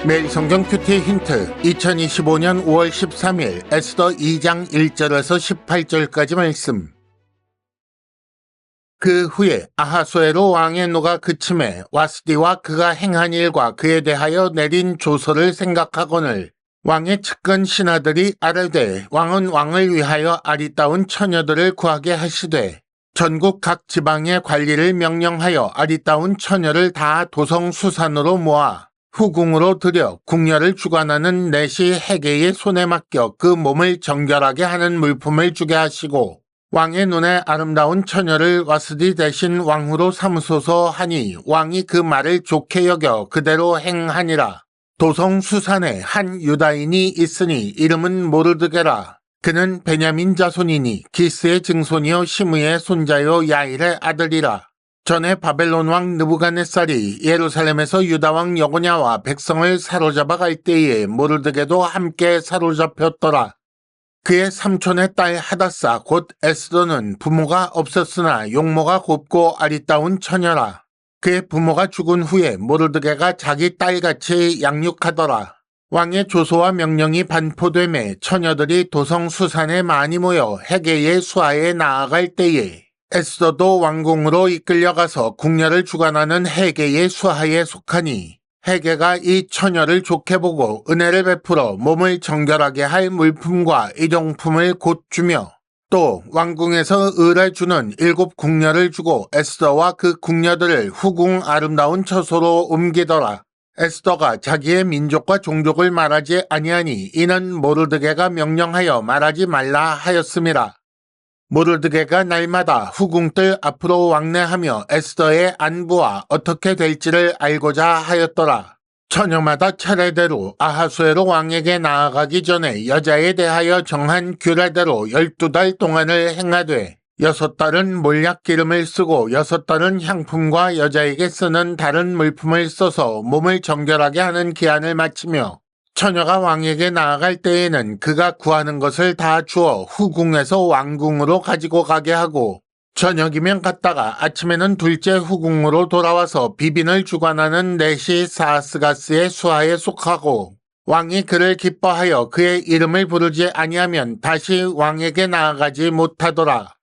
매일 성경 큐티 힌트 2025년 5월 13일 에스더 2장 1절에서 18절까지 말씀. 그 후에 아하수에로 왕의 노가 그침에 와스디와 그가 행한 일과 그에 대하여 내린 조서를 생각하거늘 왕의 측근 신하들이 아뢰되 왕은 왕을 위하여 아리따운 처녀들을 구하게 하시되 전국 각 지방의 관리를 명령하여 아리따운 처녀를 다 도성수산으로 모아 후궁으로 들여 궁녀를 주관하는 내시 헤게의 손에 맡겨 그 몸을 정결하게 하는 물품을 주게 하시고 왕의 눈에 아름다운 처녀를 와스디 대신 왕후로 삼으소서 하니 왕이 그 말을 좋게 여겨 그대로 행하니라. 도성수산에 한 유다인이 있으니 이름은 모르드게라. 그는 베냐민 자손이니 기스의 증손이요 시므의 손자요 야일의 아들이라. 전에 바벨론 왕 느부갓네살이 예루살렘에서 유다 왕 여고냐와 백성을 사로잡아 갈 때에 모르드게도 함께 사로잡혔더라. 그의 삼촌의 딸 하다사 곧 에스더는 부모가 없었으나 용모가 곱고 아리따운 처녀라. 그의 부모가 죽은 후에 모르드게가 자기 딸같이 양육하더라. 왕의 조소와 명령이 반포되매 처녀들이 도성수산에 많이 모여 헤게의 수하에 나아갈 때에 에스더도 왕궁으로 이끌려가서 궁녀를 주관하는 헤게의 수하에 속하니 헤게가 이 처녀를 좋게 보고 은혜를 베풀어 몸을 정결하게 할 물품과 일용품을 곧 주며 또 왕궁에서 을해주는 7 궁녀를 주고 에스더와 그 궁녀들을 후궁 아름다운 처소로 옮기더라. 에스더가 자기의 민족과 종족을 말하지 아니하니 이는 모르드게가 명령하여 말하지 말라 하였음이라. 모르드게가 날마다 후궁들 앞으로 왕래하며 에스더의 안부와 어떻게 될지를 알고자 하였더라. 처녀마다 차례대로 아하수에로 왕에게 나아가기 전에 여자에 대하여 정한 규례대로 12달 동안을 행하되 6달은 몰약 기름을 쓰고 6달은 향품과 여자에게 쓰는 다른 물품을 써서 몸을 정결하게 하는 기한을 마치며 처녀가 왕에게 나아갈 때에는 그가 구하는 것을 다 주어 후궁에서 왕궁으로 가지고 가게 하고 저녁이면 갔다가 아침에는 둘째 후궁으로 돌아와서 비빈을 주관하는 내시 사스가스의 수하에 속하고 왕이 그를 기뻐하여 그의 이름을 부르지 아니하면 다시 왕에게 나아가지 못하더라.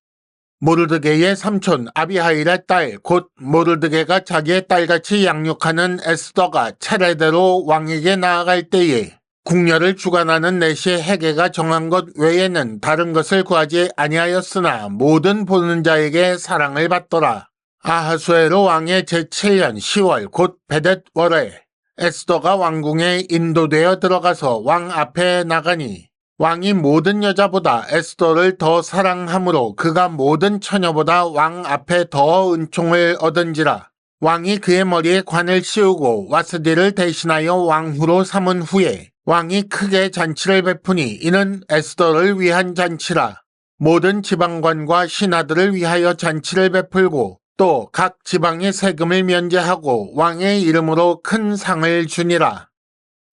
모르드게의 삼촌 아비하일의 딸 곧 모르드게가 자기의 딸같이 양육하는 에스더가 차례대로 왕에게 나아갈 때에 궁녀를 주관하는 내시 헤게가 정한 것 외에는 다른 것을 구하지 아니하였으나 모든 보는 자에게 사랑을 받더라. 아하수에로 왕의 제7년 10월 곧 베댓월에 에스더가 왕궁에 인도되어 들어가서 왕 앞에 나가니 왕이 모든 여자보다 에스더를 더 사랑하므로 그가 모든 처녀보다 왕 앞에 더 은총을 얻은지라. 왕이 그의 머리에 관을 씌우고 와스디를 대신하여 왕후로 삼은 후에 왕이 크게 잔치를 베푸니 이는 에스더를 위한 잔치라. 모든 지방관과 신하들을 위하여 잔치를 베풀고 또 각 지방의 세금을 면제하고 왕의 이름으로 큰 상을 주니라.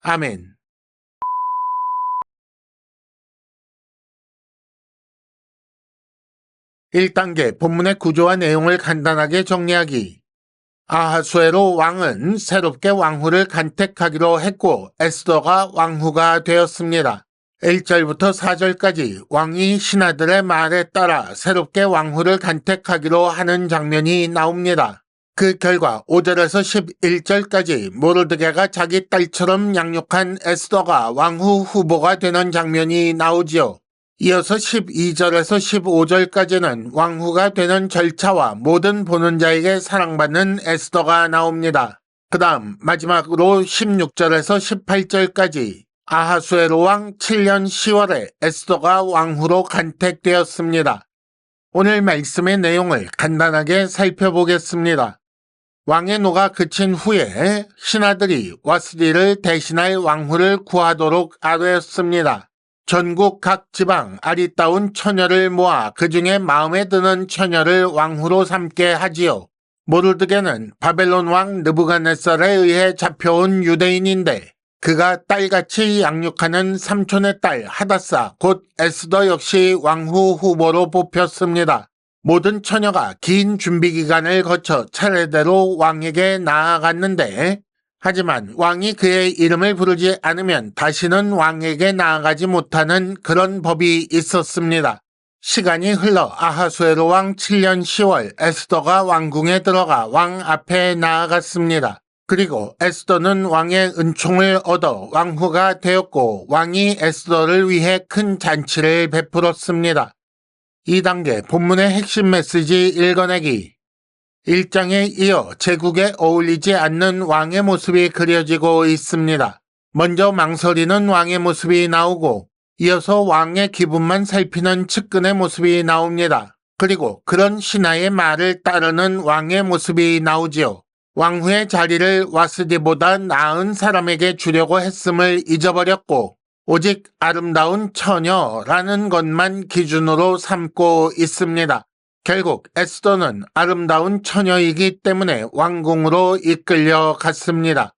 아멘. (1단계) 본문의 구조와 내용을 간단하게 정리하기. 아하수에로 왕은 새롭게 왕후를 간택하기로 했고 에스더가 왕후가 되었습니다. 1절부터 4절까지 왕이 신하들의 말에 따라 새롭게 왕후를 간택하기로 하는 장면이 나옵니다. 그 결과 5절에서 11절까지 모르드게가 자기 딸처럼 양육한 에스더가 왕후 후보가 되는 장면이 나오지요. 이어서 12절에서 15절까지는 왕후가 되는 절차와 모든 보는 자에게 사랑받는 에스더가 나옵니다. 그 다음 마지막으로 16절에서 18절까지 아하수에로 왕 7년 10월에 에스더가 왕후로 간택되었습니다. 오늘 말씀의 내용을 간단하게 살펴보겠습니다. 왕의 노가 그친 후에 신하들이 와스디를 대신할 왕후를 구하도록 아뢰었습니다. 전국 각 지방 아리따운 처녀를 모아 그 중에 마음에 드는 처녀를 왕후로 삼게 하지요. 모르드게는 바벨론 왕 느부갓네살에 의해 잡혀온 유대인인데 그가 딸같이 양육하는 삼촌의 딸 하다사 곧 에스더 역시 왕후 후보로 뽑혔습니다. 모든 처녀가 긴 준비 기간을 거쳐 차례대로 왕에게 나아갔는데 하지만 왕이 그의 이름을 부르지 않으면 다시는 왕에게 나아가지 못하는 그런 법이 있었습니다. 시간이 흘러 아하수에로 왕 7년 10월 에스더가 왕궁에 들어가 왕 앞에 나아갔습니다. 그리고 에스더는 왕의 은총을 얻어 왕후가 되었고 왕이 에스더를 위해 큰 잔치를 베풀었습니다. 2단계 본문의 핵심 메시지 읽어내기. 1장에 이어 제국에 어울리지 않는 왕의 모습이 그려지고 있습니다. 먼저 망설이는 왕의 모습이 나오고 이어서 왕의 기분만 살피는 측근의 모습이 나옵니다. 그리고 그런 신하의 말을 따르는 왕의 모습이 나오지요. 왕후의 자리를 와스디보다 나은 사람에게 주려고 했음을 잊어버렸고 오직 아름다운 처녀라는 것만 기준으로 삼고 있습니다. 결국 에스더는 아름다운 처녀이기 때문에 왕궁으로 이끌려 갔습니다.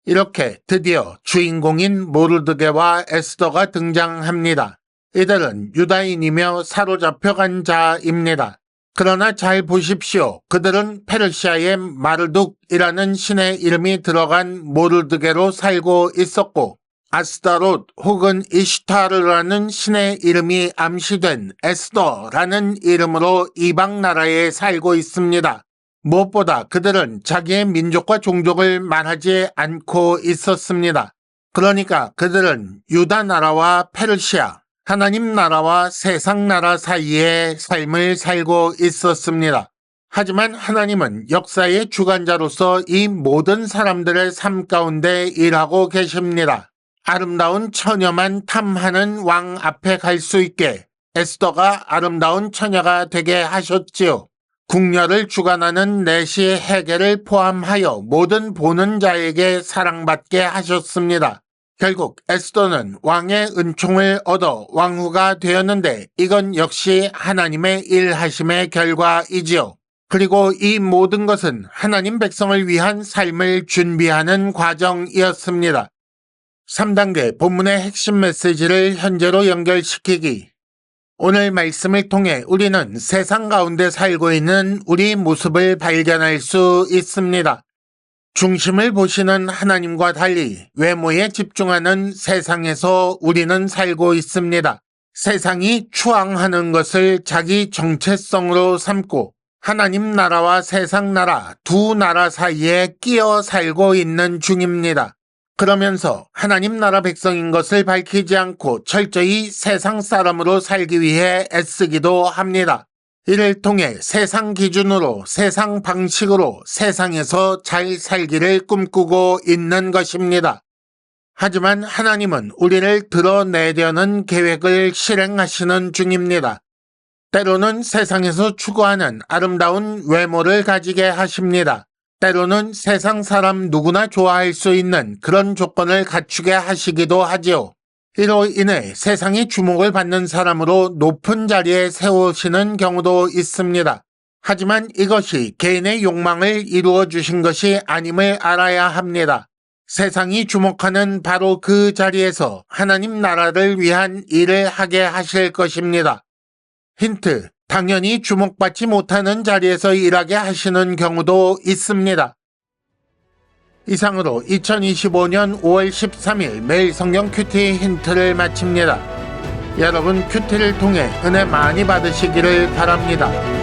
이렇게 드디어 주인공인 모르드게와 에스더가 등장합니다. 이들은 유다인이며 사로잡혀간 자입니다. 그러나 잘 보십시오. 그들은 페르시아의 마르둑이라는 신의 이름이 들어간 모르드게로 살고 있었고 아스타롯 혹은 이슈타르라는 신의 이름이 암시된 에스더라는 이름으로 이방 나라에 살고 있습니다. 무엇보다 그들은 자기의 민족과 종족을 말하지 않고 있었습니다. 그러니까 그들은 유다 나라와 페르시아, 하나님 나라와 세상 나라 사이의 삶을 살고 있었습니다. 하지만 하나님은 역사의 주관자로서 이 모든 사람들의 삶 가운데 일하고 계십니다. 아름다운 처녀만 탐하는 왕 앞에 갈 수 있게 에스더가 아름다운 처녀가 되게 하셨지요. 궁녀를 주관하는 내시 해계를 포함하여 모든 보는 자에게 사랑받게 하셨습니다. 결국 에스더는 왕의 은총을 얻어 왕후가 되었는데 이건 역시 하나님의 일하심의 결과이지요. 그리고 이 모든 것은 하나님 백성을 위한 삶을 준비하는 과정이었습니다. 3단계 본문의 핵심 메시지를 현재로 연결시키기. 오늘 말씀을 통해 우리는 세상 가운데 살고 있는 우리 모습을 발견할 수 있습니다. 중심을 보시는 하나님과 달리 외모에 집중하는 세상에서 우리는 살고 있습니다. 세상이 추앙하는 것을 자기 정체성으로 삼고 하나님 나라와 세상 나라 두 나라 사이에 끼어 살고 있는 중입니다. 그러면서 하나님 나라 백성인 것을 밝히지 않고 철저히 세상 사람으로 살기 위해 애쓰기도 합니다. 이를 통해 세상 기준으로 세상 방식으로 세상에서 잘 살기를 꿈꾸고 있는 것입니다. 하지만 하나님은 우리를 드러내려는 계획을 실행하시는 중입니다. 때로는 세상에서 추구하는 아름다운 외모를 가지게 하십니다. 때로는 세상 사람 누구나 좋아할 수 있는 그런 조건을 갖추게 하시기도 하지요. 이로 인해 세상이 주목을 받는 사람으로 높은 자리에 세우시는 경우도 있습니다. 하지만 이것이 개인의 욕망을 이루어 주신 것이 아님을 알아야 합니다. 세상이 주목하는 바로 그 자리에서 하나님 나라를 위한 일을 하게 하실 것입니다. 힌트. 당연히 주목받지 못하는 자리에서 일하게 하시는 경우도 있습니다. 이상으로 2025년 5월 13일 매일 성경 큐티 힌트를 마칩니다. 여러분 큐티를 통해 은혜 많이 받으시기를 바랍니다.